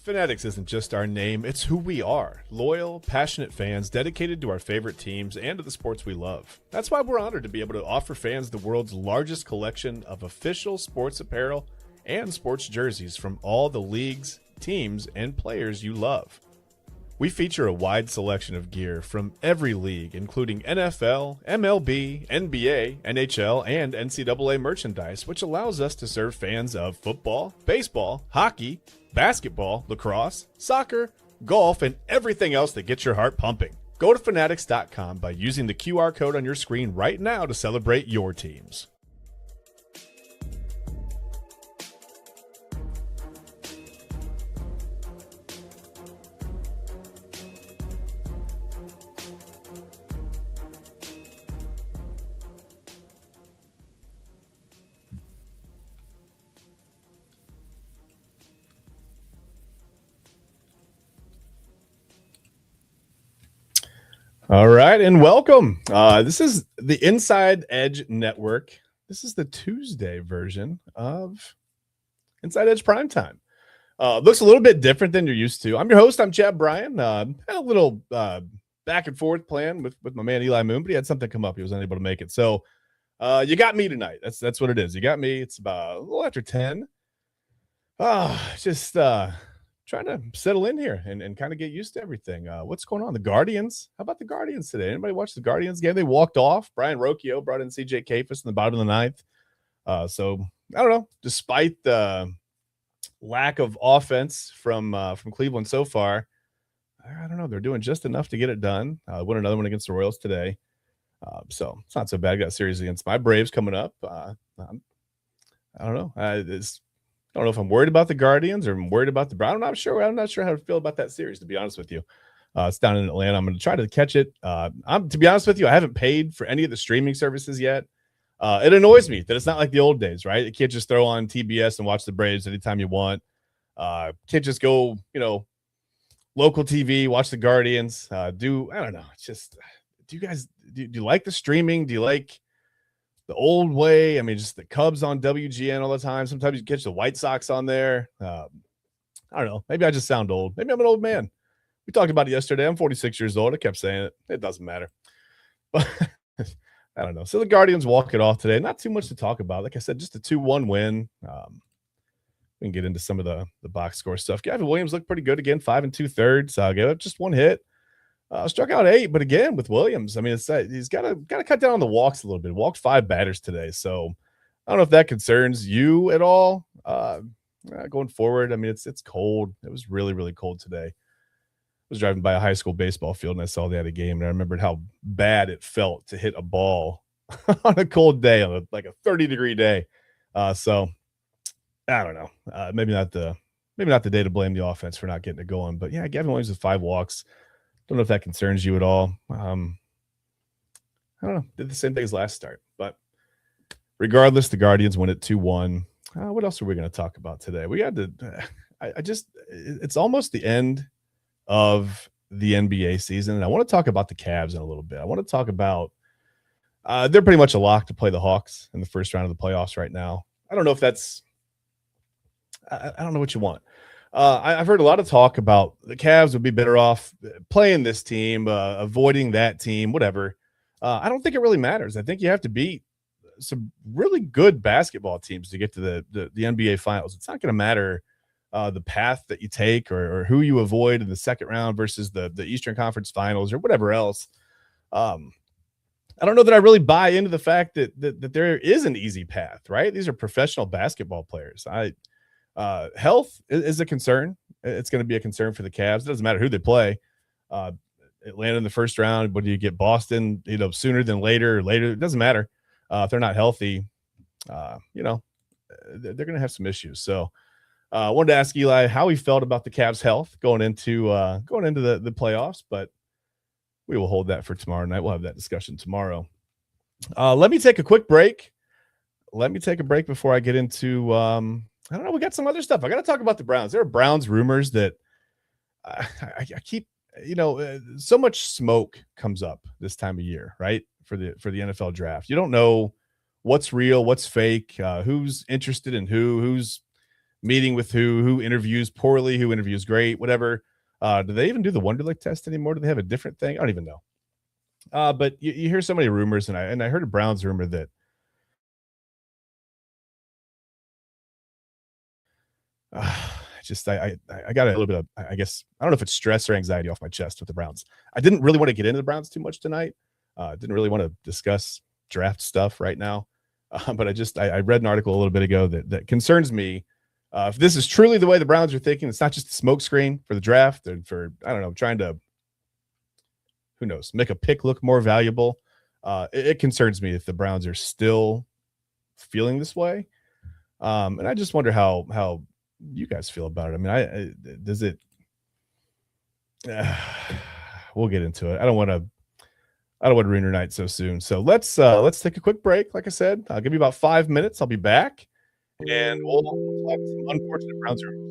Fanatics isn't just our name, it's who we are. Loyal, passionate fans dedicated to our favorite teams and to the sports we love. That's why we're honored to be able to offer fans the world's largest collection of official sports apparel and sports jerseys from all the leagues, teams, and players you love. We feature a wide selection of gear from every league, including NFL, MLB, NBA, NHL, and NCAA merchandise, which allows us to serve fans of football, baseball, hockey, basketball, lacrosse, soccer, golf, and everything else that gets your heart pumping. Go to fanatics.com by using the QR code on your screen right now to celebrate your teams. All right, and welcome. This is the Inside Edge Network. This is the Tuesday version of Inside Edge Primetime. Looks a little bit different than you're used to. I'm your host. I'm Chad Bryan. Had a little back and forth plan with my man Eli Moon, but he had something come up. He was unable to make it. So you got me tonight. That's what it is. You got me. It's about a little after 10. Just trying to settle in here and kind of get used to everything. What's going on? The Guardians? How about the Guardians today? Anybody watch the Guardians game? They walked off. Brian Rocchio brought in CJ Kafis in the bottom of the ninth. So I don't know. Despite the lack of offense from Cleveland so far, I don't know. They're doing just enough to get it done. Win another one against the Royals today. So it's not so bad. Got a series against my Braves coming up. I don't know. I don't know if I'm worried about the Guardians or I'm worried about the Browns. I'm not sure how to feel about that series, to be honest with you. It's down in Atlanta. I'm going to try to catch it. To be honest with you, I haven't paid for any of the streaming services yet. It annoys me that it's not like the old days, right? You can't just throw on TBS and watch the Braves anytime you want. Can't just go, local TV, watch the Guardians. I don't know. It's just, do you guys, do you like the streaming? Do you like the old way? I mean, just the Cubs on WGN all the time. Sometimes you catch the White Sox on there. I don't know. Maybe I just sound old. Maybe I'm an old man. We talked about it yesterday. I'm 46 years old. I kept saying it. It doesn't matter. But I don't know. So the Guardians walk it off today. Not too much to talk about. Like I said, just a 2-1 win. We can get into some of the box score stuff. Gavin Williams looked pretty good again, 5 2/3. Gave up just one hit. Struck out 8, but again with Williams, I mean, he's got to cut down on the walks a little bit. Walked 5 batters today, so I don't know if that concerns you at all. Going forward, I mean, it's cold. It was really, really cold today. I was driving by a high school baseball field and I saw they had a game, and I remembered how bad it felt to hit a ball on a cold day, on like a 30-degree day. So I don't know. Maybe not the day to blame the offense for not getting it going. But yeah, Gavin Williams with 5 walks. Don't know if that concerns you at all. I don't know. Did the same thing as last start. But regardless, the Guardians win it 2-1. What else are we going to talk about today? We got to it's almost the end of the NBA season, and I want to talk about the Cavs in a little bit. I want to talk about they're pretty much a lock to play the Hawks in the first round of the playoffs right now. I don't know if that's I don't know what you want. I've heard a lot of talk about the Cavs would be better off playing this team, avoiding that team, whatever. I don't think it really matters. I think you have to beat some really good basketball teams to get to the NBA Finals. It's not going to matter the path that you take or who you avoid in the second round versus the Eastern Conference Finals or whatever else. I don't know that I really buy into the fact that there is an easy path, right? These are professional basketball players. Health is a concern. It's going to be a concern for the Cavs. It doesn't matter who they play. Atlanta in the first round, but do you get Boston, sooner than later or later? It doesn't matter. If they're not healthy, they're going to have some issues. So I wanted to ask Eli how he felt about the Cavs' health going into the playoffs, but we will hold that for tomorrow night. We'll have that discussion tomorrow. Let me take a quick break. Before I get into I don't know. We got some other stuff. I got to talk about the Browns. There are Browns rumors that I keep, so much smoke comes up this time of year, right? For the NFL draft. You don't know what's real, what's fake, who's interested in who's meeting with who interviews poorly, who interviews great, whatever. Do they even do the Wonderlic test anymore? Do they have a different thing? I don't even know. But you hear so many rumors, and I heard a Browns rumor that just I got a little bit of, I guess, I don't know if it's stress or anxiety off my chest with the Browns. I didn't really want to get into the Browns too much tonight. Didn't really want to discuss draft stuff right now. But I read an article a little bit ago that concerns me. If this is truly the way the Browns are thinking, it's not just a smokescreen for the draft and for, I don't know, trying to, who knows, make a pick look more valuable. It concerns me if the Browns are still feeling this way. And I just wonder how you guys feel about it. I mean, does it? We'll get into it. I don't want to ruin your night so soon. So let's take a quick break. Like I said, I'll give you about 5 minutes. I'll be back, and we'll talk some unfortunate Browns rumors.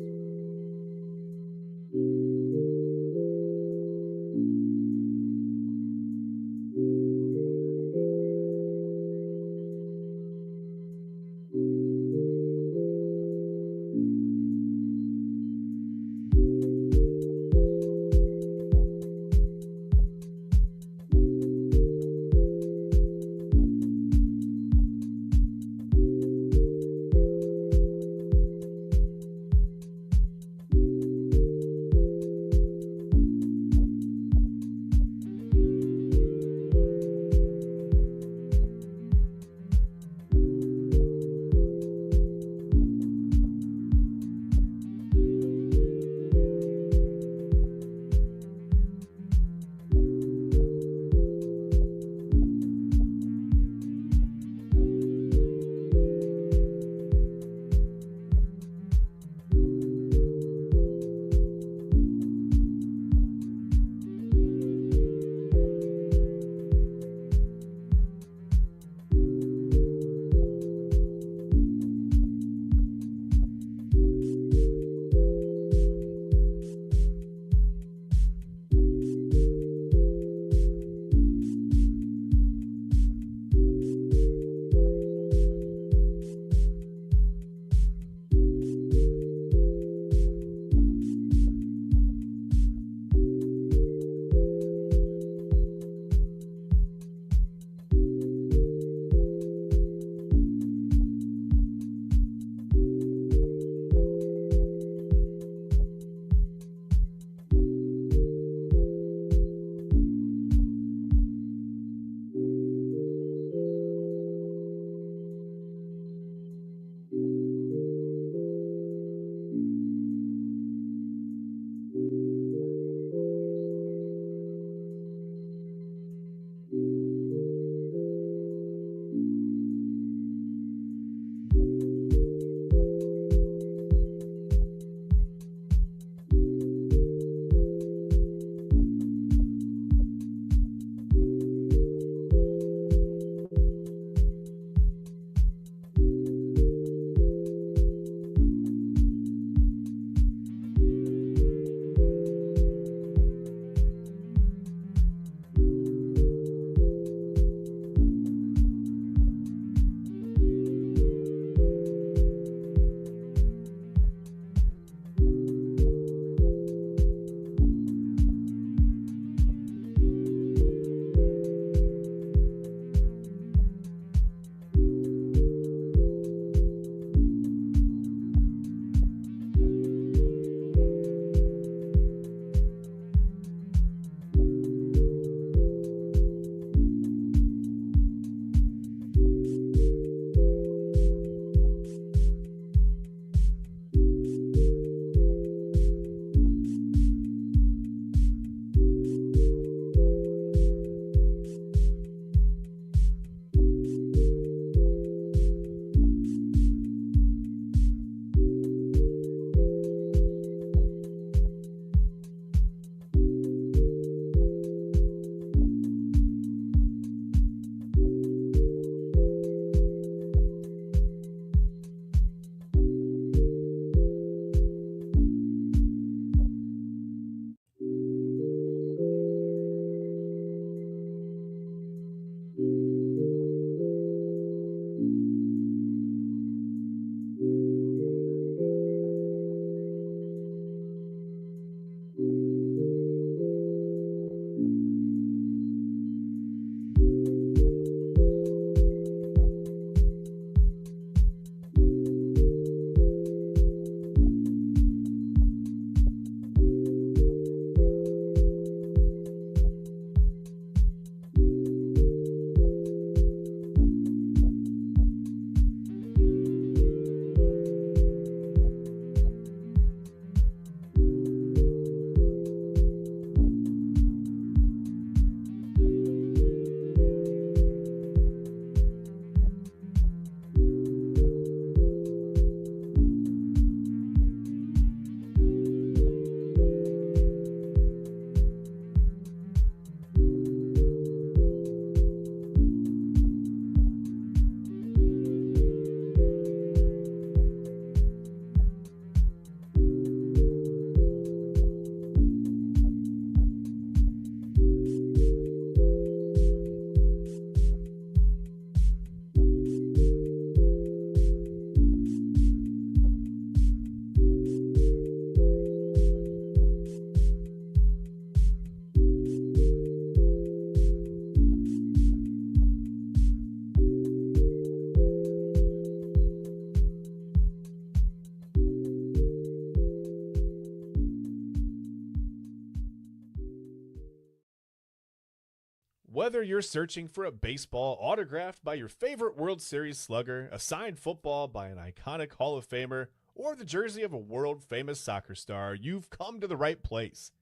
Whether you're searching for a baseball autographed by your favorite World Series slugger, a signed football by an iconic Hall of Famer, or the jersey of a world-famous soccer star, you've come to the right place.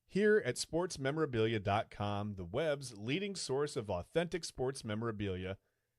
Here at sportsmemorabilia.com, the web's leading source of authentic sports memorabilia,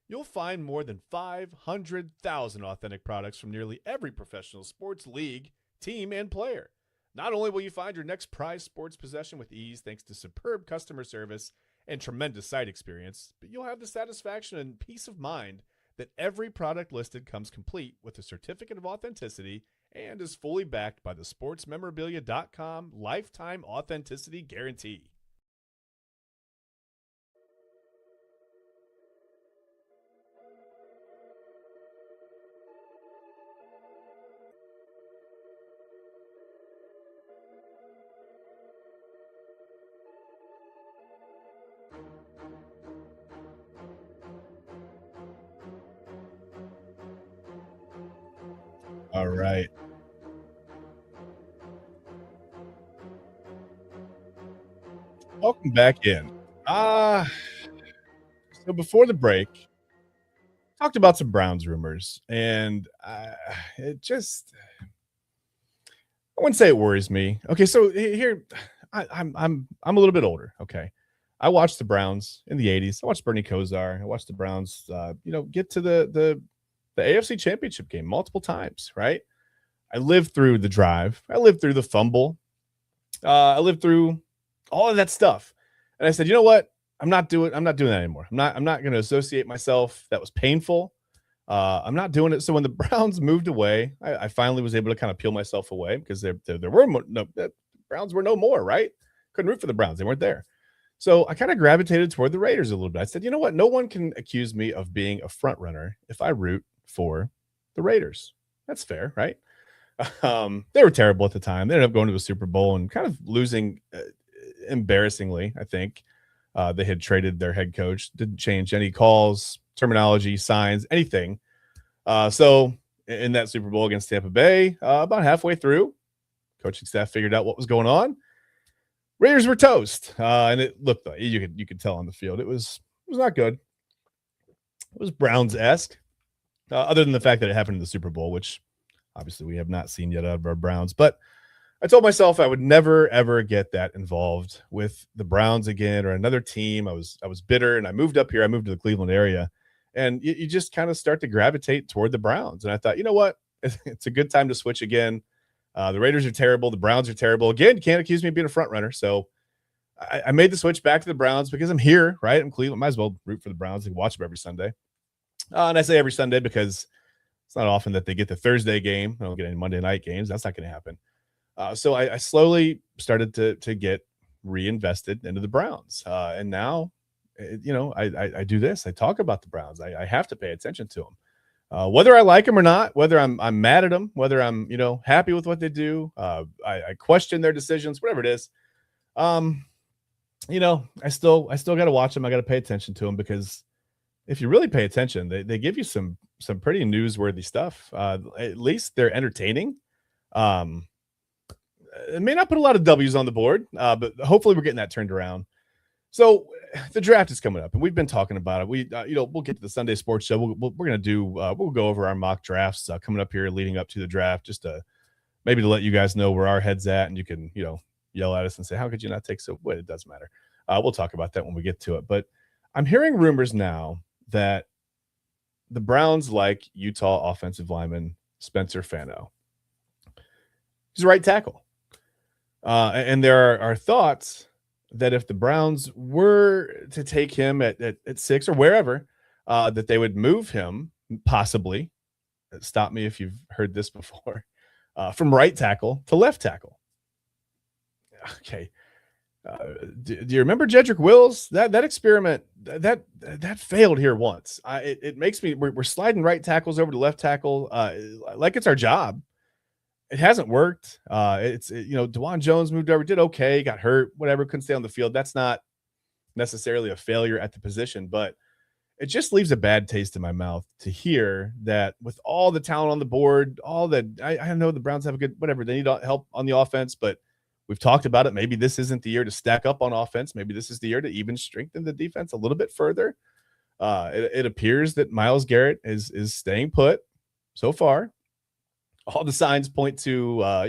you'll find more than 500,000 authentic products from nearly every professional sports league, team, and player. Not only will you find your next prized sports possession with ease thanks to superb customer service and tremendous site experience, but you'll have the satisfaction and peace of mind that every product listed comes complete with a certificate of authenticity and is fully backed by the sportsmemorabilia.com lifetime authenticity guarantee. All right. Welcome back in. So before the break, talked about some Browns rumors, and it just I wouldn't say it worries me. Okay, so here I'm a little bit older. Okay, I watched the Browns in the '80s. I watched Bernie Kosar. I watched the Browns, get to the AFC Championship game multiple times. Right. I lived through the drive. I lived through the fumble. I lived through all of that stuff, and I said, you know what? I'm not doing that anymore. I'm not going to associate myself. That was painful. I'm not doing it. So when the Browns moved away, I finally was able to kind of peel myself away because there were no the Browns were no more, right? Couldn't root for the Browns. They weren't there. So I kind of gravitated toward the Raiders a little bit. I said, you know what? No one can accuse me of being a front runner if I root for the Raiders. That's fair, right? They were terrible at the time. They ended up going to a Super Bowl and kind of losing embarrassingly, I think. They had traded their head coach, didn't change any calls, terminology, signs, anything. So in that Super Bowl against Tampa Bay, about halfway through, coaching staff figured out what was going on. Raiders were toast, and it looked like you could tell on the field it was not good. It was Browns-esque, other than the fact that it happened in the Super Bowl, which obviously we have not seen yet out of our Browns. But I told myself I would never ever get that involved with the Browns again or another team. I was bitter, and I moved up here. I moved to the Cleveland area, and you just kind of start to gravitate toward the Browns. And I thought, you know what, it's a good time to switch again. The Raiders are terrible. The Browns are terrible. Again, you can't accuse me of being a front runner. So I made the switch back to the Browns because I'm here, right? I'm Cleveland. Might as well root for the Browns and watch them every Sunday. And I say every Sunday because it's not often that they get the Thursday game. I don't get any Monday night games. That's not going to happen. So I slowly started to get reinvested into the Browns. And now, I do this. I talk about the Browns. I have to pay attention to them. Whether I like them or not, whether I'm mad at them, whether I'm, happy with what they do, I question their decisions, whatever it is. I still got to watch them. I got to pay attention to them because if you really pay attention, they give you some pretty newsworthy stuff. At least they're entertaining. It may not put a lot of W's on the board, but hopefully we're getting that turned around. So the draft is coming up, and we've been talking about it. We'll get to the Sunday Sports Show. We're gonna do we'll go over our mock drafts coming up here, leading up to the draft, just to maybe to let you guys know where our heads at, and you can yell at us and say, "How could you not take so?" Well, it doesn't matter. We'll talk about that when we get to it. But I'm hearing rumors now that the Browns like Utah offensive lineman Spencer Fano. He's a right tackle. And there are thoughts that if the Browns were to take him at 6 or wherever, that they would move him possibly. Stop me if you've heard this before. From right tackle to left tackle. Okay. Do you remember Jedrick Wills? That experiment that failed here once. It makes me we're sliding right tackles over to left tackle like it's our job. It hasn't worked. DeJuan Jones moved over, did okay, got hurt, whatever, couldn't stay on the field. That's not necessarily a failure at the position, but it just leaves a bad taste in my mouth to hear that with all the talent on the board, all that I know the Browns have a good whatever, they need help on the offense, but We've talked about it. Maybe this isn't the year to stack up on offense. Maybe this is the year to even strengthen the defense a little bit further. It appears that Myles Garrett is staying put so far. All the signs point to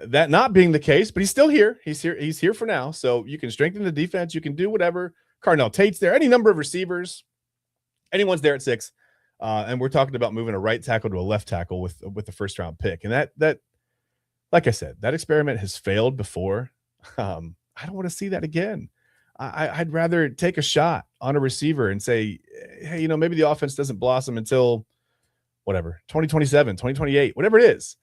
that not being the case, but he's still here. He's here for now. So you can strengthen the defense. You can do whatever. Carnell Tate's there. Any number of receivers. Anyone's there at 6. And we're talking about moving a right tackle to a left tackle with the first round pick. And that like I said, that experiment has failed before. I don't want to see that again. I'd rather take a shot on a receiver and say, hey, maybe the offense doesn't blossom until whatever, 2027, 2028, whatever it is.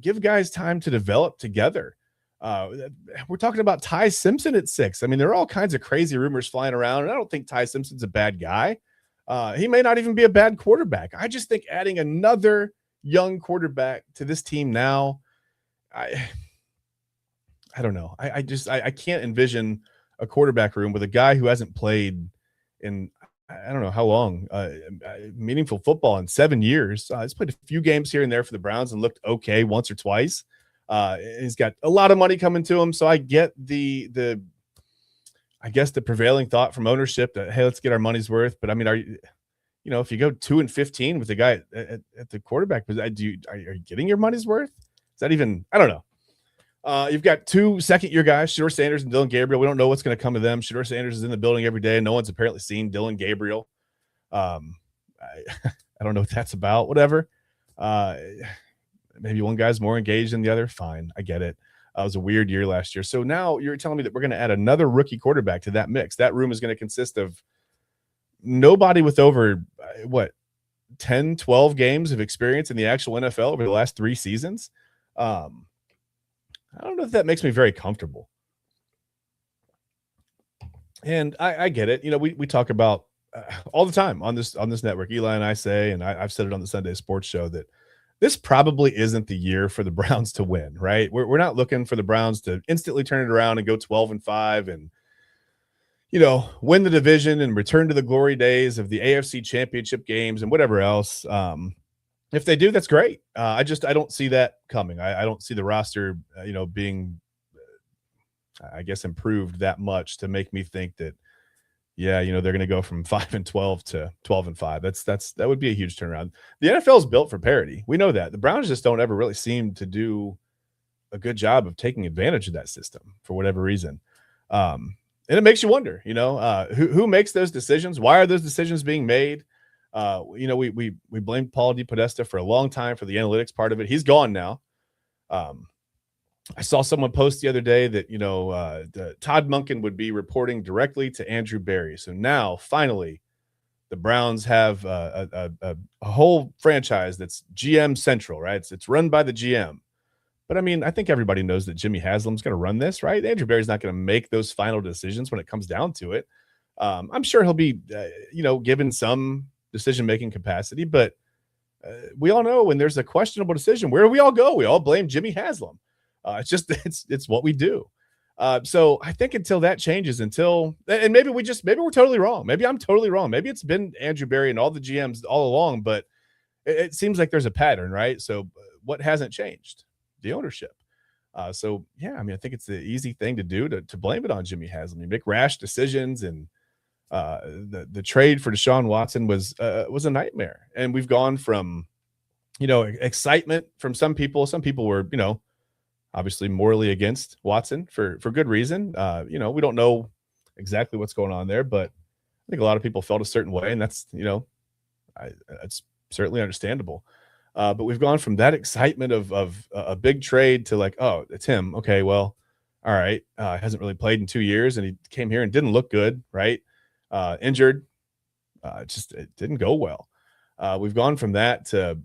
Give guys time to develop together. We're talking about Ty Simpson at 6. I mean, there are all kinds of crazy rumors flying around, and I don't think Ty Simpson's a bad guy. He may not even be a bad quarterback. I just think adding another young quarterback to this team now, I don't know. I can't envision a quarterback room with a guy who hasn't played in I don't know how long meaningful football in 7 years. He's played a few games here and there for the Browns and looked okay once or twice. He's got a lot of money coming to him, so I get the prevailing thought from ownership that, hey, let's get our money's worth. But I mean, are you, if you go 2-15 with the guy at the quarterback, are you getting your money's worth? Is that even? I don't know. You've got 2 second-year guys, Shedeur Sanders and Dylan Gabriel. We don't know what's going to come of them. Shedeur Sanders is in the building every day, and no one's apparently seen Dylan Gabriel. I don't know what that's about. Whatever. Maybe one guy's more engaged than the other. Fine, I get it. It was a weird year last year. So now you're telling me that we're going to add another rookie quarterback to that mix. That room is going to consist of nobody with over, 10, 12 games of experience in the actual NFL over the last 3 seasons. I don't know if that makes me very comfortable. And I get it. We talk about all the time on this network. Eli and I say, and I've said it on the Sunday Sports Show, that this probably isn't the year for the Browns to win, right? We're not looking for the Browns to instantly turn it around and go 12-5 and, win the division and return to the glory days of the AFC Championship games and whatever else. If they do, that's great. I don't see that coming. I don't see the roster, being, improved that much to make me think that, they're going to go from 5-12 to 12-5. That would be a huge turnaround. The NFL is built for parity. We know that. The Browns just don't ever really seem to do a good job of taking advantage of that system for whatever reason. And it makes you wonder, who makes those decisions? Why are those decisions being made? We blamed Paul DePodesta for a long time for the analytics part of it. He's gone now. I saw someone post the other day that, Todd Monken would be reporting directly to Andrew Berry. So now finally the Browns have a whole franchise that's GM central, right? It's run by the GM. But I mean, I think everybody knows that Jimmy Haslam's going to run this, right? Andrew Berry's not going to make those final decisions when it comes down to it. I'm sure he'll be, given some decision-making capacity, but we all know when there's a questionable decision, where do we all go? We all blame Jimmy Haslam. It's what we do. So I think until that changes, and maybe we're totally wrong. Maybe I'm totally wrong. Maybe it's been Andrew Berry and all the GMs all along, but it seems like there's a pattern, right? So what hasn't changed? The ownership. I think it's the easy thing to do to blame it on Jimmy Haslam. You make rash decisions, and the trade for Deshaun Watson was a nightmare. And we've gone from, excitement from some people. Some people were, obviously morally against Watson for good reason. We don't know exactly what's going on there, but I think a lot of people felt a certain way, and that's, it's certainly understandable. But we've gone from that excitement of a big trade to like, oh, it's him. Okay, well, all right. Hasn't really played in 2 years, and he came here and didn't look good, right? Injured. It didn't go well. We've gone from that to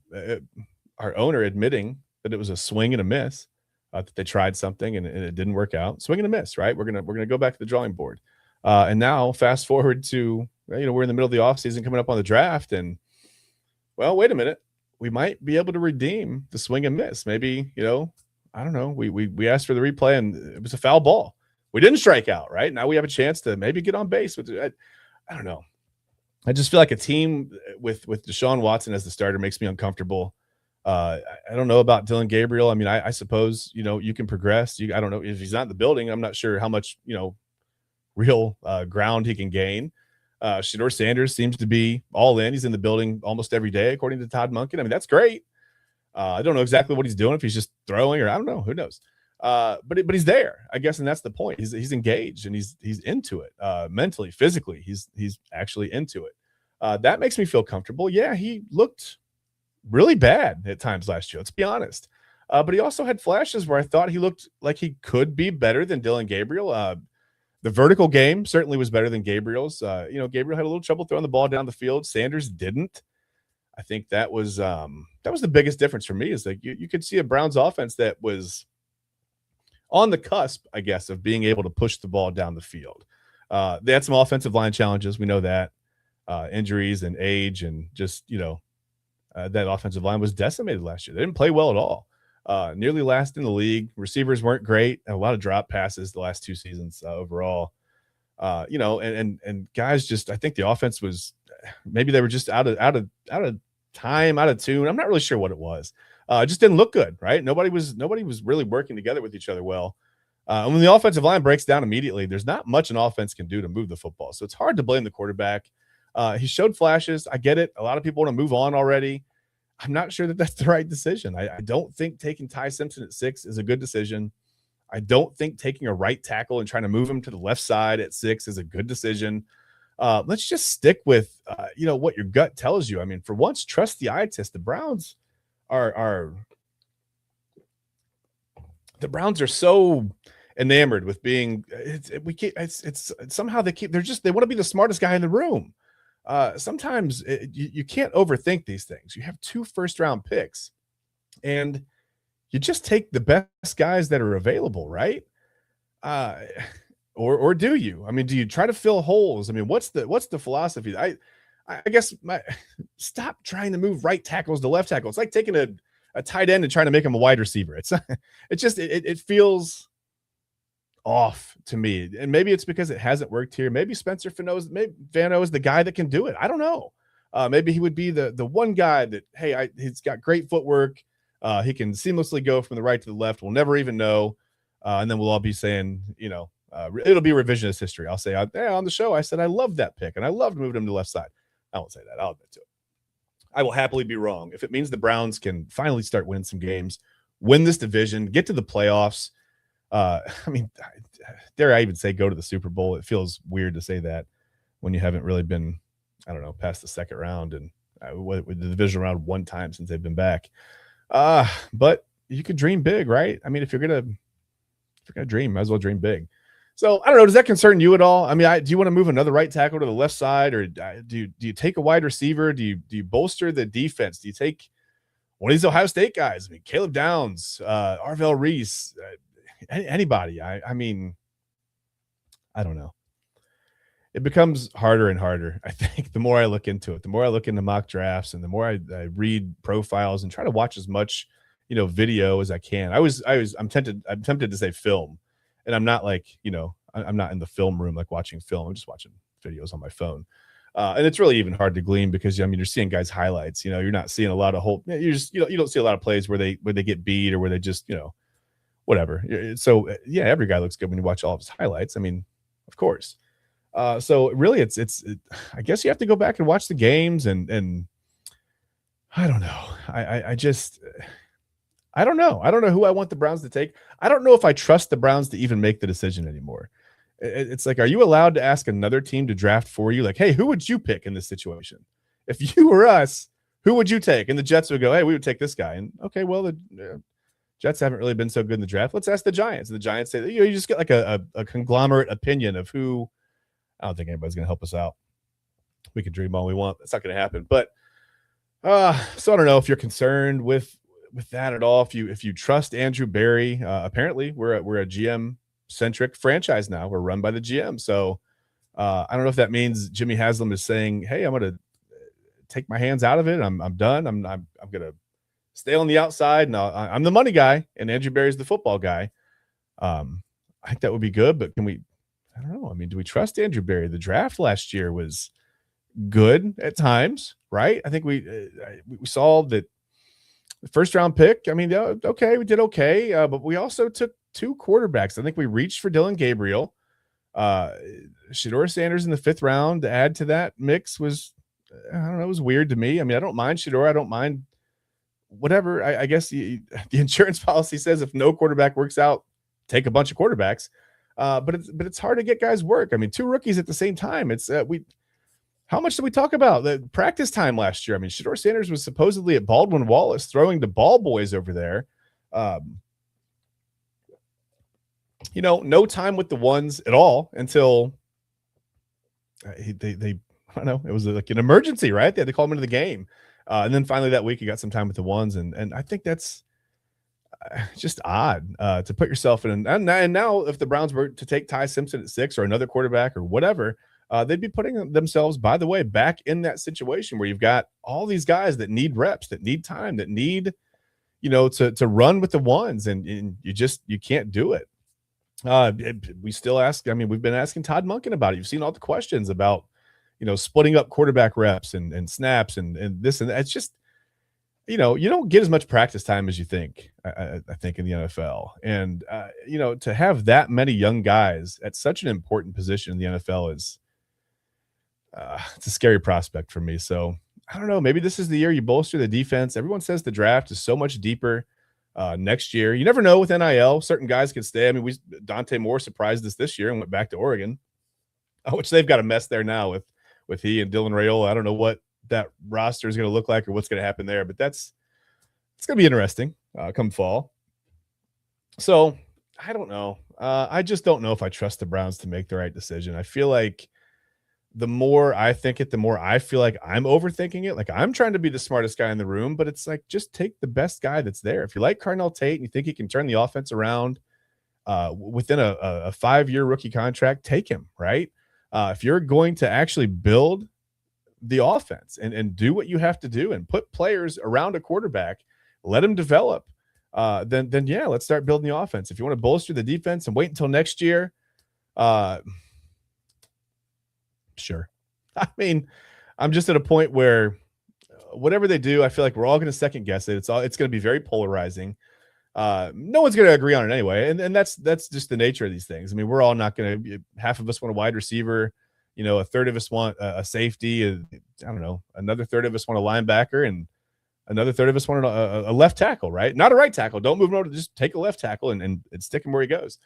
our owner admitting that it was a swing and a miss, that they tried something and it didn't work out. Swing and a miss, right? We're gonna go back to the drawing board. And now fast forward to, we're in the middle of the offseason coming up on the draft, and well, wait a minute. We might be able to redeem the swing and miss. Maybe, I don't know. We asked for the replay and it was a foul ball. We didn't strike out, right? Now we have a chance to maybe get on base with it. I don't know. I just feel like a team with Deshaun Watson as the starter makes me uncomfortable. I don't know about Dylan Gabriel. I mean, I suppose, you can progress. I don't know if he's not in the building. I'm not sure how much, real ground he can gain. Shador Sanders seems to be all in. He's in the building almost every day, according to Todd Monken. I mean, that's great. I don't know exactly what he's doing, if he's just throwing or I don't know. Who knows? But he's there, I guess, and that's the point. He's engaged and he's into it mentally, physically. He's actually into it. That makes me feel comfortable. Yeah, he looked really bad at times last year. Let's be honest. But he also had flashes where I thought he looked like he could be better than Dylan Gabriel. The vertical game certainly was better than Gabriel's. Gabriel had a little trouble throwing the ball down the field. Sanders didn't. I think that was the biggest difference for me, is that you could see a Browns offense that was on the cusp, I guess, of being able to push the ball down the field. They had some offensive line challenges. We know that. Injuries and age and just, that offensive line was decimated last year. They didn't play well at all. Nearly last in the league. Receivers weren't great. A lot of drop passes the last 2 seasons overall. And guys just, I think the offense was, maybe they were just out of time, out of tune. I'm not really sure what it was. It just didn't look good, right? Nobody was really working together with each other well. And when the offensive line breaks down immediately, there's not much an offense can do to move the football. So it's hard to blame the quarterback. He showed flashes. I get it. A lot of people want to move on already. I'm not sure that that's the right decision. I don't think taking Ty Simpson at 6 is a good decision. I don't think taking a right tackle and trying to move him to the left side at 6 is a good decision. Let's just stick with, what your gut tells you. I mean, for once, trust the eye test. The Browns are so enamored with being, somehow they want to be the smartest guy in the room. Sometimes you can't overthink these things. You have 2 first-round picks, and you just take the best guys that are available, right? Or do you? I mean, do you try to fill holes? I mean, what's the philosophy? I guess stop trying to move right tackles to left tackles. It's like taking a tight end and trying to make him a wide receiver. It feels off to me. And maybe it's because it hasn't worked here. Maybe Spencer Fano is the guy that can do it. I don't know. Maybe he would be the one guy that, hey, he's got great footwork. He can seamlessly go from the right to the left. We'll never even know. And then we'll all be saying, it'll be revisionist history. I'll say on the show, I said I loved that pick and I loved moving him to the left side. I won't say that. I'll admit to it. I will happily be wrong. If it means the Browns can finally start winning some games, win this division, get to the playoffs. Dare I even say go to the Super Bowl? It feels weird to say that when you haven't really been, past the second round and with the division round one time since they've been back. But you could dream big, right? I mean, if you're gonna dream, might as well dream big. So I don't know. Does that concern you at all? I mean, do you want to move another right tackle to the left side, or do you take a wide receiver? Do you bolster the defense? Do you take one of these Ohio State guys? I mean, Caleb Downs, Arvell Reese, anybody. I mean, I don't know. It becomes harder and harder. I think the more I look into it, the more I look into mock drafts, and the more I read profiles and try to watch as much, video as I can. I'm tempted to say film, and I'm not like, I'm not in the film room like watching film. I'm just watching videos on my phone. And it's really even hard to glean because you're seeing guys' highlights. You're not seeing a lot of you don't see a lot of plays where they get beat or where they just whatever. So yeah, every guy looks good when you watch all of his highlights. I mean, of course. So really, I guess you have to go back and watch the games and I don't know. I don't know. I don't know who I want the Browns to take. I don't know if I trust the Browns to even make the decision anymore. It's like, are you allowed to ask another team to draft for you? Like, hey, who would you pick in this situation? If you were us, who would you take? And the Jets would go, hey, we would take this guy. And okay, well, the Jets haven't really been so good in the draft. Let's ask the Giants. And the Giants say, you just get like a conglomerate opinion of who. I don't think anybody's going to help us out. We can dream all we want. That's not going to happen. But so I don't know if you're concerned with that at all. If you trust Andrew Berry, apparently we're a GM centric franchise now. We're run by the GM. So I don't know if that means Jimmy Haslam is saying, hey, I'm going to take my hands out of it. I'm done. I'm going to stay on the outside. And I'm the money guy and Andrew Berry's the football guy. I think that would be good, but I don't know. I mean, do we trust Andrew Berry? The draft last year was good at times, right? I think we saw that First round pick. I mean, okay, we did okay, but we also took two quarterbacks. I think we reached for Dylan Gabriel. Uh, Shador Sanders in the fifth round to add to that mix was, I don't know, it was weird to me. I mean, I don't mind Shador. I don't mind whatever. I guess the insurance policy says if no quarterback works out, take a bunch of quarterbacks. But it's hard to get guys work. I mean, two rookies at the same time. It's we. How much did we talk about the practice time last year? I mean, Shador Sanders was supposedly at Baldwin Wallace throwing to ball boys over there. No time with the ones at all until they I don't know. It was like an emergency, right? They had to call him into the game. And then finally that week, he got some time with the ones. And I think that's just odd to put yourself in. And now if the Browns were to take Ty Simpson at 6 or another quarterback or whatever, they'd be putting themselves, by the way, back in that situation where you've got all these guys that need reps, that need time, that need, to run with the ones. And you can't do it. We still ask. I mean, we've been asking Todd Monken about it. You've seen all the questions about, splitting up quarterback reps and snaps and this and that. It's just, you don't get as much practice time as you think. I think in the NFL, and to have that many young guys at such an important position in the NFL is, it's a scary prospect for me. So I don't know. Maybe this is the year you bolster the defense. Everyone says the draft is so much deeper. Next year, you never know with NIL. Certain guys could stay. I mean, Dante Moore surprised us this year and went back to Oregon, which they've got a mess there now with he and Dylan Raiola. I don't know what that roster is going to look like or what's going to happen there, but it's going to be interesting come fall. So I don't know. I just don't know if I trust the Browns to make the right decision. I feel like the more I think it, the more I feel like I'm overthinking it. Like I'm trying to be the smartest guy in the room, but it's like, just take the best guy that's there. If you like Carnell Tate and you think he can turn the offense around within a 5-year rookie contract, take him, right? If you're going to actually build the offense and do what you have to do and put players around a quarterback, let him develop, then yeah, let's start building the offense. If you want to bolster the defense and wait until next year, sure. I mean, I'm just at a point where whatever they do, I feel like we're all going to second guess it. It's going to be very polarizing. No one's going to agree on it anyway. And that's just the nature of these things. I mean, we're all not going to, half of us want a wide receiver, a third of us want a safety. I don't know. Another third of us want a linebacker and another third of us want a left tackle, right? Not a right tackle. Don't move him over. Just take a left tackle and stick him where he goes.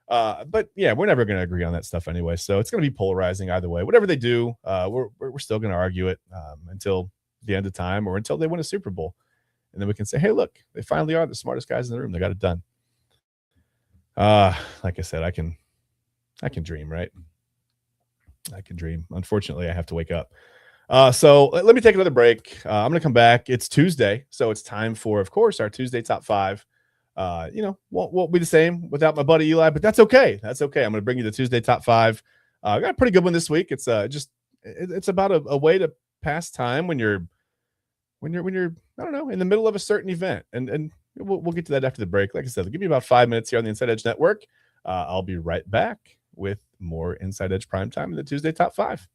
But yeah, we're never going to agree on that stuff anyway. So it's going to be polarizing either way. Whatever they do, we're still going to argue it until the end of time or until they win a Super Bowl. And then we can say, hey, look, they finally are the smartest guys in the room. They got it done. Like I said, I can dream, right? I can dream. Unfortunately, I have to wake up. So let me take another break. I'm going to come back. It's Tuesday, so it's time for, of course, our Tuesday top 5. Won't be the same without my buddy Eli, but that's okay. That's okay. I'm going to bring you the Tuesday top 5. I got a pretty good one this week. It's it's about a way to pass time when you're I don't know, in the middle of a certain event. And we'll get to that after the break. Like I said, give me about 5 minutes here on the Inside Edge Network. I'll be right back with more Inside Edge Primetime in the Tuesday top 5.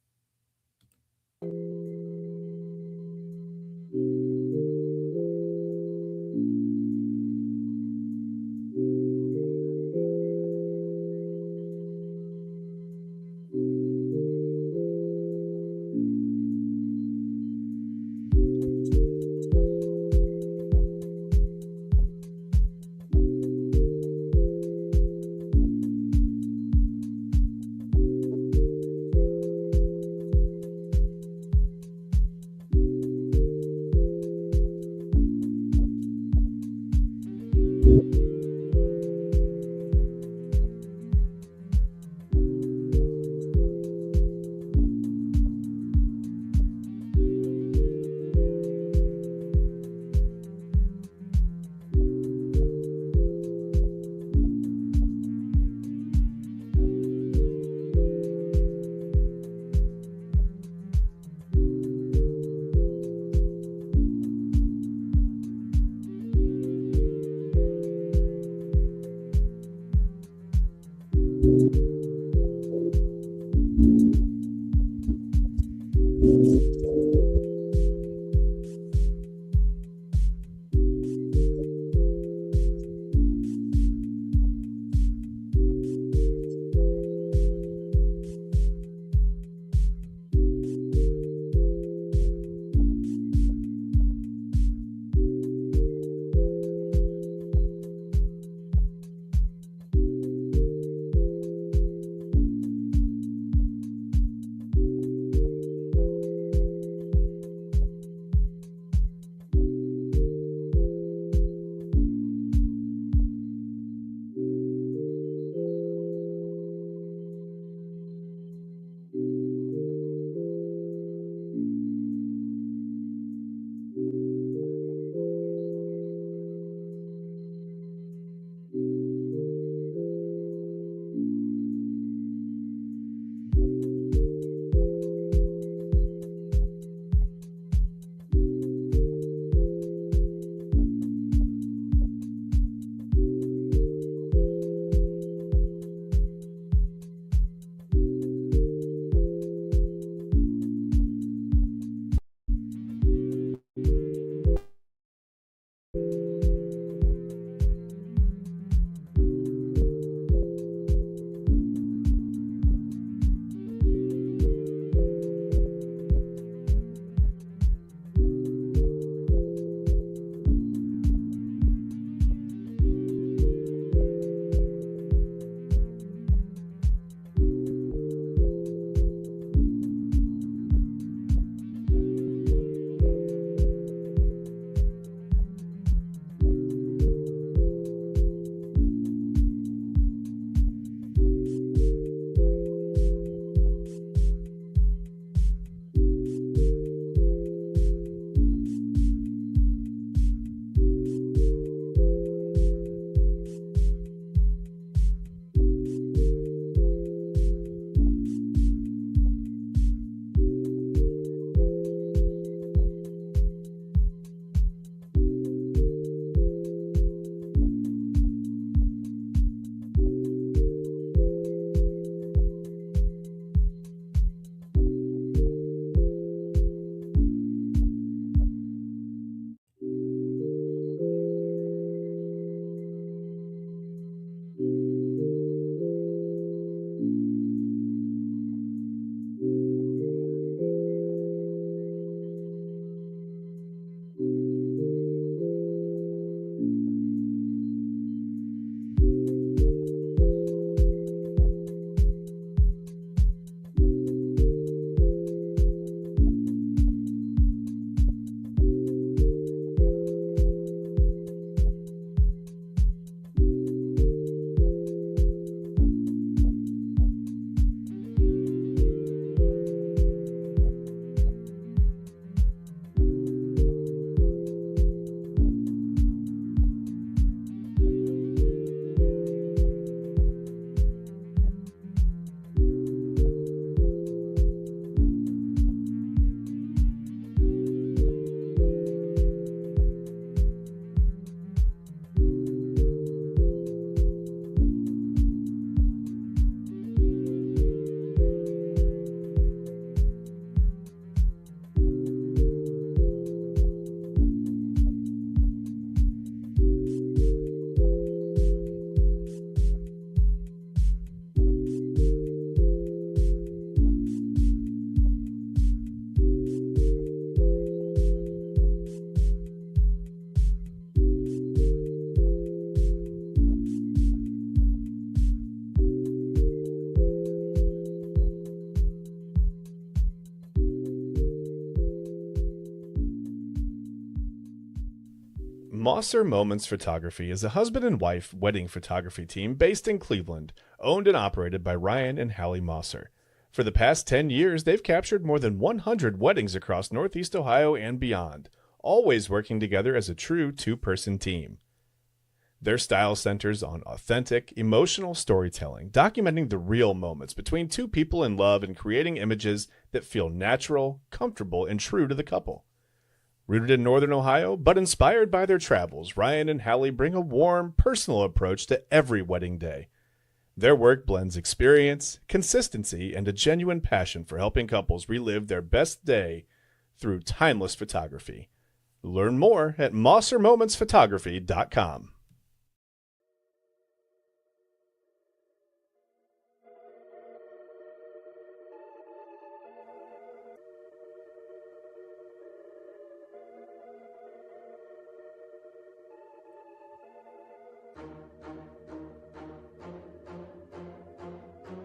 Mosser Moments Photography is a husband and wife wedding photography team based in Cleveland, owned and operated by Ryan and Hallie Mosser. For the past 10 years, they've captured more than 100 weddings across Northeast Ohio and beyond, always working together as a true two-person team. Their style centers on authentic, emotional storytelling, documenting the real moments between two people in love and creating images that feel natural, comfortable, and true to the couple. Rooted in Northern Ohio, but inspired by their travels, Ryan and Hallie bring a warm, personal approach to every wedding day. Their work blends experience, consistency, and a genuine passion for helping couples relive their best day through timeless photography. Learn more at mossermomentsphotography.com.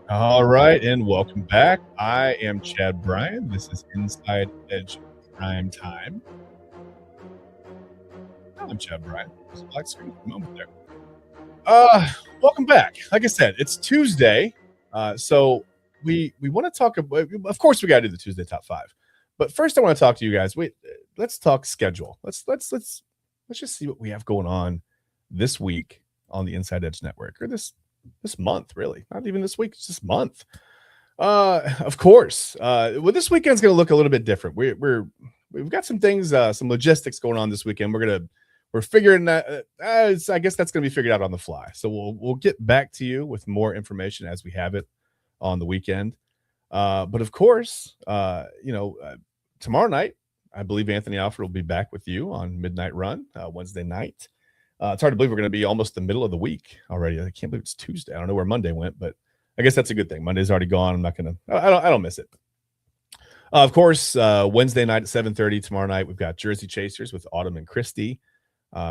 All right, and welcome back. I am Chad Bryan. This is Inside Edge Prime Time. I'm Chad Bryan. There's a black screen for a moment there. Welcome back. Like I said, it's Tuesday, so we want to talk about. Of course, we got to do the Tuesday top five, but first, I want to talk to you guys. Wait, let's talk schedule. Let's just see what we have going on this week on the Inside Edge Network, or this month, really. Not even this week, it's this month. Of course. Well, this weekend's going to look a little bit different. We've got some things, some logistics going on this weekend. We're figuring that. I guess that's going to be figured out on the fly. So we'll get back to you with more information as we have it on the weekend. But of course, tomorrow night, I believe Anthony Alfred will be back with you on Midnight Run Wednesday night. It's hard to believe we're going to be almost the middle of the week already. I can't believe it's Tuesday. I don't know where Monday went, but I guess that's a good thing. Monday's already gone. I'm not going to. I don't miss it. Of course, Wednesday night at 7:30 tomorrow night, we've got Jersey Chasers with Autumn and Christy.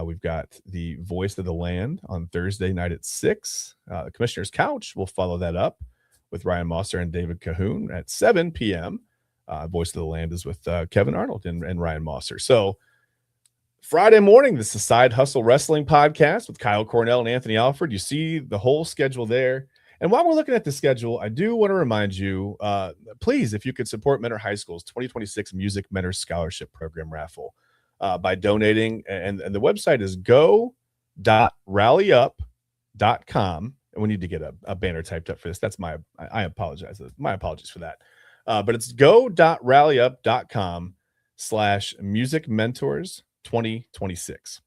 We've got the Voice of the Land on Thursday night at 6. The Commissioner's Couch will follow that up with Ryan Mosser and David Cahoon at 7 p.m. Voice of the Land is with Kevin Arnold and Ryan Mosser. So Friday morning, this is Side Hustle Wrestling Podcast with Kyle Cornell and Anthony Alfred. You see the whole schedule there. And while we're looking at the schedule, I do want to remind you, please, if you could support Mentor High School's 2026 Music Mentor Scholarship Program raffle by donating. And the website is go.rallyup.com. And we need to get a banner typed up for this. I apologize. My apologies for that. But it's go.rallyup.com/Music Mentors 2026.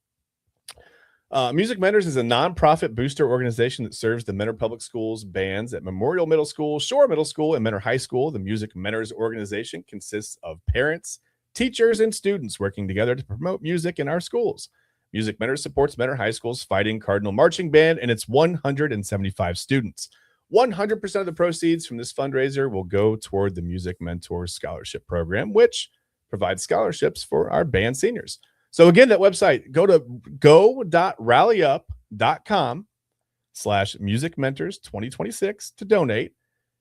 Music Mentors is a nonprofit booster organization that serves the Mentor Public Schools bands at Memorial Middle School, Shore Middle School, and Mentor High School. The Music Mentors organization consists of parents, teachers, and students working together to promote music in our schools. Music Mentors supports Mentor High School's Fighting Cardinal Marching Band and its 175 students. 100% of the proceeds from this fundraiser will go toward the Music Mentors Scholarship Program, which provides scholarships for our band seniors. So again, that website, go to go.rallyup.com/Music Mentors 2026 to donate,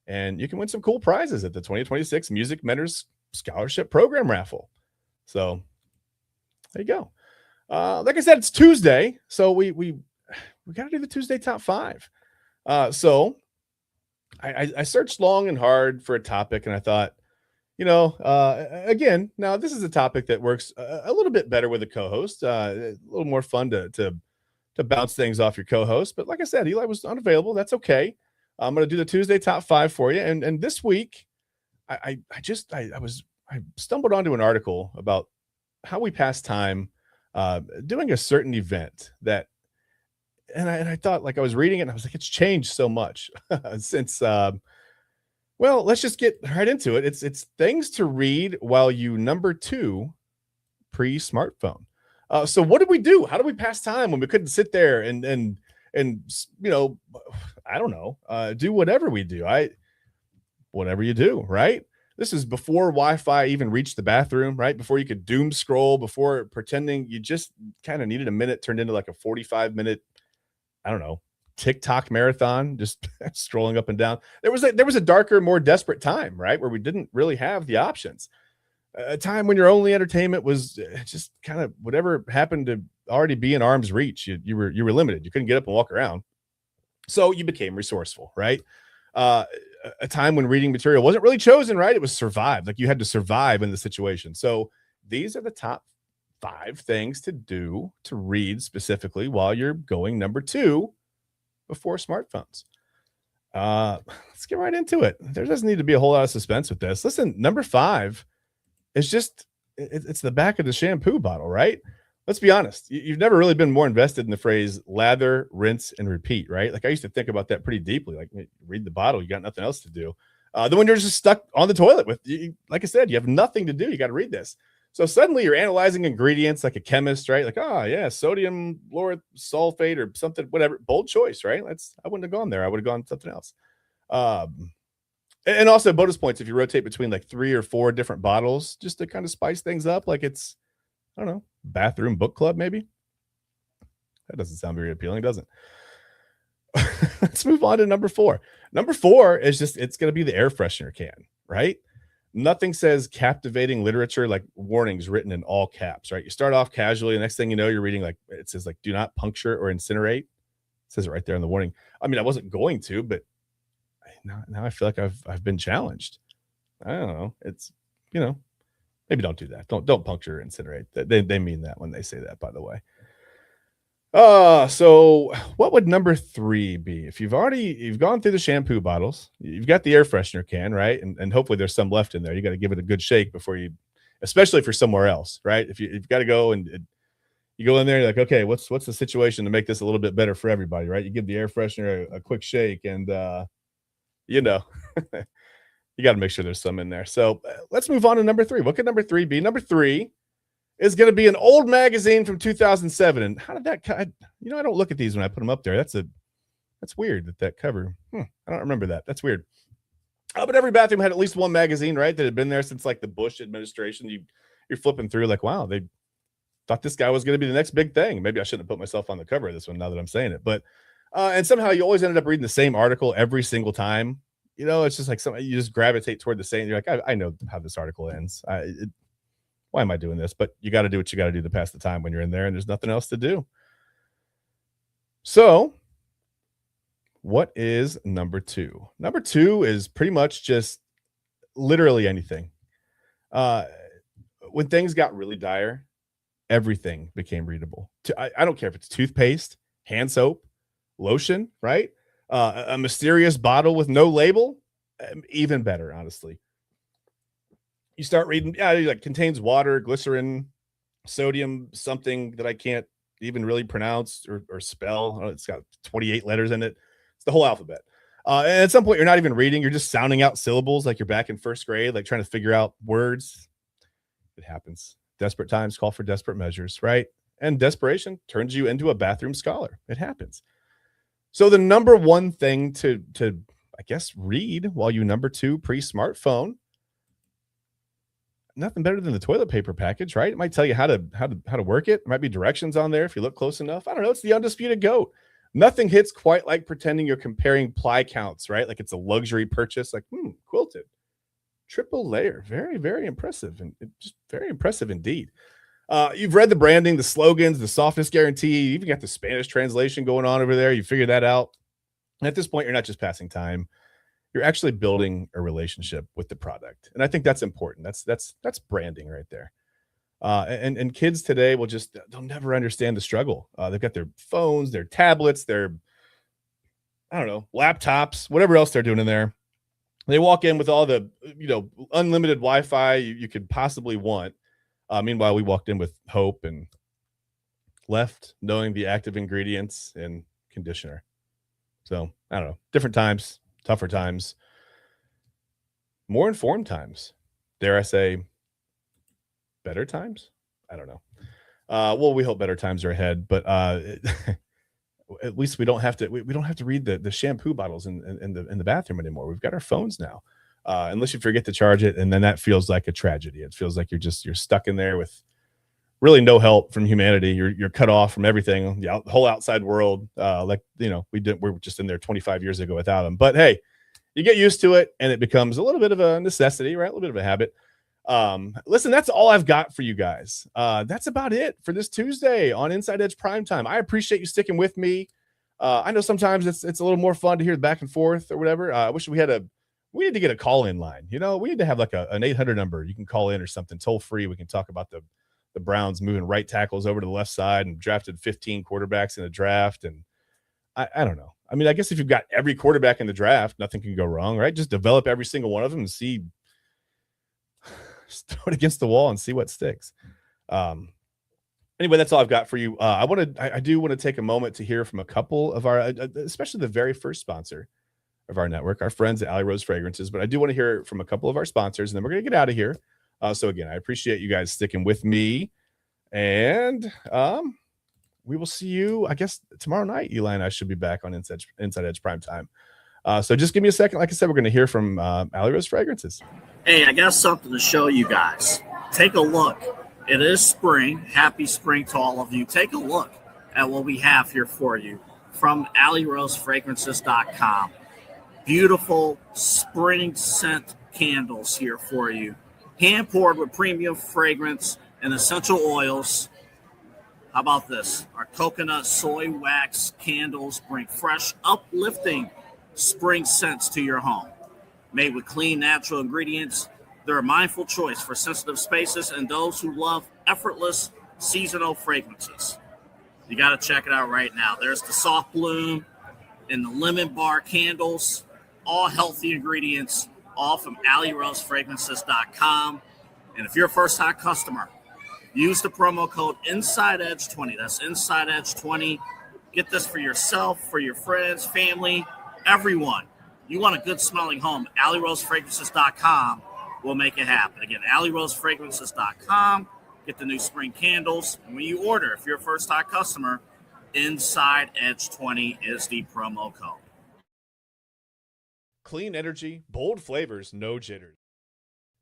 and you can win some cool prizes at the 2026 Music Mentors Scholarship Program raffle. So there you go. Like I said, it's Tuesday, so we got to do the Tuesday top five. So I searched long and hard for a topic, and I thought, again, now this is a topic that works a little bit better with a co-host, a little more fun to bounce things off your co-host. But like I said, Eli was unavailable. That's okay. I'm going to do the Tuesday top five for you. And this week, I stumbled onto an article about how we pass time doing a certain event and I thought, like, I was reading it and I was like, it's changed so much since. Well, let's just get right into it. It's things to read while you number two pre-smartphone. So what did we do? How did we pass time when we couldn't sit there and I don't know, do whatever we do? Whatever you do, right? This is before Wi-Fi even reached the bathroom, right? Before you could doom scroll, before pretending you just kind of needed a minute turned into like a 45-minute, I don't know, TikTok marathon, just scrolling up and down. There was a darker, more desperate time, right, where we didn't really have the options. A time when your only entertainment was just kind of whatever happened to already be in arm's reach. You were limited. You couldn't get up and walk around. So you became resourceful, right? Uh, a time when reading material wasn't really chosen, right? It was survived. Like you had to survive in the situation. So these are the top 5 things to do to read specifically while you're going number 2 before smartphones. Let's get right into it. There doesn't need to be a whole lot of suspense with this. Listen, number 5 is just it's the back of the shampoo bottle, right? Let's be honest. You've never really been more invested in the phrase lather, rinse, and repeat, right? Like I used to think about that pretty deeply. Like read the bottle, you got nothing else to do. Then when you're just stuck on the toilet with, like I said, you have nothing to do. You got to read this. So suddenly you're analyzing ingredients like a chemist, right? Like, oh yeah, sodium lauryl sulfate or something, whatever. Bold choice, right? I wouldn't have gone there. I would have gone something else. And also bonus points if you rotate between like 3 or 4 different bottles just to kind of spice things up. Like it's, I don't know, bathroom book club, maybe. That doesn't sound very appealing, does it? Let's move on to number 4. Number 4 is just, it's going to be the air freshener can, right? Nothing says captivating literature like warnings written in all caps, right? You start off casually. The next thing you know, you're reading like, it says like, do not puncture or incinerate. It says it right there in the warning. I mean, I wasn't going to, but now I feel like I've been challenged. I don't know. It's, maybe don't do that. Don't puncture or incinerate. They mean that when they say that, by the way. So what would number 3 be? If you've gone through the shampoo bottles, you've got the air freshener can, right? And hopefully there's some left in there. You got to give it a good shake before you, especially if you're somewhere else, right? If you've got to go and you go in there, you're like, okay, what's the situation to make this a little bit better for everybody, right? You give the air freshener a quick shake and, you got to make sure there's some in there. So let's move on to number 3. What could number 3 be? Number 3 is going to be an old magazine from 2007. And how did that, I don't look at these when I put them up there. That's weird that cover. I don't remember that. That's weird. But every bathroom had at least one magazine, right? That had been there since like the Bush administration. You're flipping through like, wow, they thought this guy was going to be the next big thing. Maybe I shouldn't have put myself on the cover of this one now that I'm saying it. But, and somehow you always ended up reading the same article every single time. It's just like something you just gravitate toward the same. You're like, I know how this article ends. Why am I doing this? But you got to do what you got to do to pass the time when you're in there and there's nothing else to do. So what is number 2? Number 2 is pretty much just literally anything. When things got really dire, everything became readable. I don't care if it's toothpaste, hand soap, lotion, right? A mysterious bottle with no label, even better, honestly. You start reading, like contains water, glycerin, sodium, something that I can't even really pronounce or spell. It's got 28 letters in it. It's the whole alphabet. And at some point, you're not even reading. You're just sounding out syllables like you're back in first grade, like trying to figure out words. It happens. Desperate times call for desperate measures, right? And desperation turns you into a bathroom scholar. It happens. So the number 1 thing to I guess read while you number 2 pre-smartphone, nothing better than the toilet paper package, right? It might tell you how to work it. There might be directions on there if you look close enough. I don't know. It's the undisputed GOAT. Nothing hits quite like pretending you're comparing ply counts, right? Like it's a luxury purchase. Like quilted, triple layer, very, very impressive, and just very impressive indeed. You've read the branding, the slogans, the softness guarantee. You even got the Spanish translation going on over there. You figured that out. And at this point, you're not just passing time. You're actually building a relationship with the product. And I think that's important. That's branding right there. And kids today they'll never understand the struggle. They've got their phones, their tablets, their, I don't know, laptops, whatever else they're doing in there. They walk in with all the, unlimited Wi-Fi you could possibly want. Meanwhile, we walked in with hope and left knowing the active ingredients and conditioner. So I don't know, different times, tougher times, more informed times. Dare I say, better times? I don't know. Well, we hope better times are ahead, but at least we don't have to. We don't have to read the shampoo bottles in the bathroom anymore. We've got our phones now. Unless you forget to charge it, and then that feels like a tragedy. It feels like you're stuck in there with really no help from humanity. You're cut off from everything, the whole outside world. We're just in there 25 years ago without them. But hey, you get used to it, and it becomes a little bit of a necessity, right? A little bit of a habit. Listen, that's all I've got for you guys. That's about it for this Tuesday on Inside Edge Primetime. I appreciate you sticking with me. I know sometimes it's a little more fun to hear the back and forth or whatever. I wish we need to get a call-in line. We need to have like an 800 number. You can call in or something toll free. We can talk about the Browns moving right tackles over to the left side and drafted 15 quarterbacks in the draft. And I don't know. I mean, I guess if you've got every quarterback in the draft, nothing can go wrong, right? Just develop every single one of them and see, throw it against the wall and see what sticks. Anyway, that's all I've got for you. I do want to take a moment to hear from a couple of our, especially the very first sponsor of our network, our friends at Alley Rose Fragrances. But I do want to hear from a couple of our sponsors, and then we're going to get out of here. So again, I appreciate you guys sticking with me, and we will see you, I guess, tomorrow night. Eli and I should be back on Inside Edge Primetime. So just give me a second. Like I said, we're going to hear from Alley Rose Fragrances. Hey, I got something to show you guys. Take a look. It is spring. Happy spring to all of you. Take a look at what we have here for you from AlleyRoseFragrances.com. Beautiful spring scent candles here for you. Hand poured with premium fragrance and essential oils. How about this? Our coconut soy wax candles bring fresh, uplifting spring scents to your home. Made with clean, natural ingredients, they're a mindful choice for sensitive spaces and those who love effortless seasonal fragrances. You got to check it out right now. There's the soft bloom and the lemon bar candles, all healthy ingredients, all from AlleyRoseFragrances.com. And if you're a first-time customer, use the promo code InsideEdge20. That's InsideEdge20. Get this for yourself, for your friends, family, everyone. You want a good-smelling home, AlleyRoseFragrances.com will make it happen. Again, AlleyRoseFragrances.com. Get the new spring candles. And when you order, if you're a first-time customer, InsideEdge20 is the promo code. Clean energy, bold flavors, no jitters.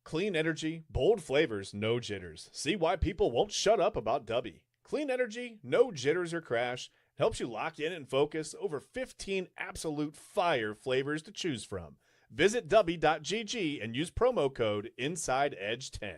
Clean energy, bold flavors, no jitters. See why people won't shut up about Dubby. Clean energy, no jitters or crash. Helps you lock in and focus. Over 15 absolute fire flavors to choose from. Visit Dubby.gg and use promo code InsideEdge10.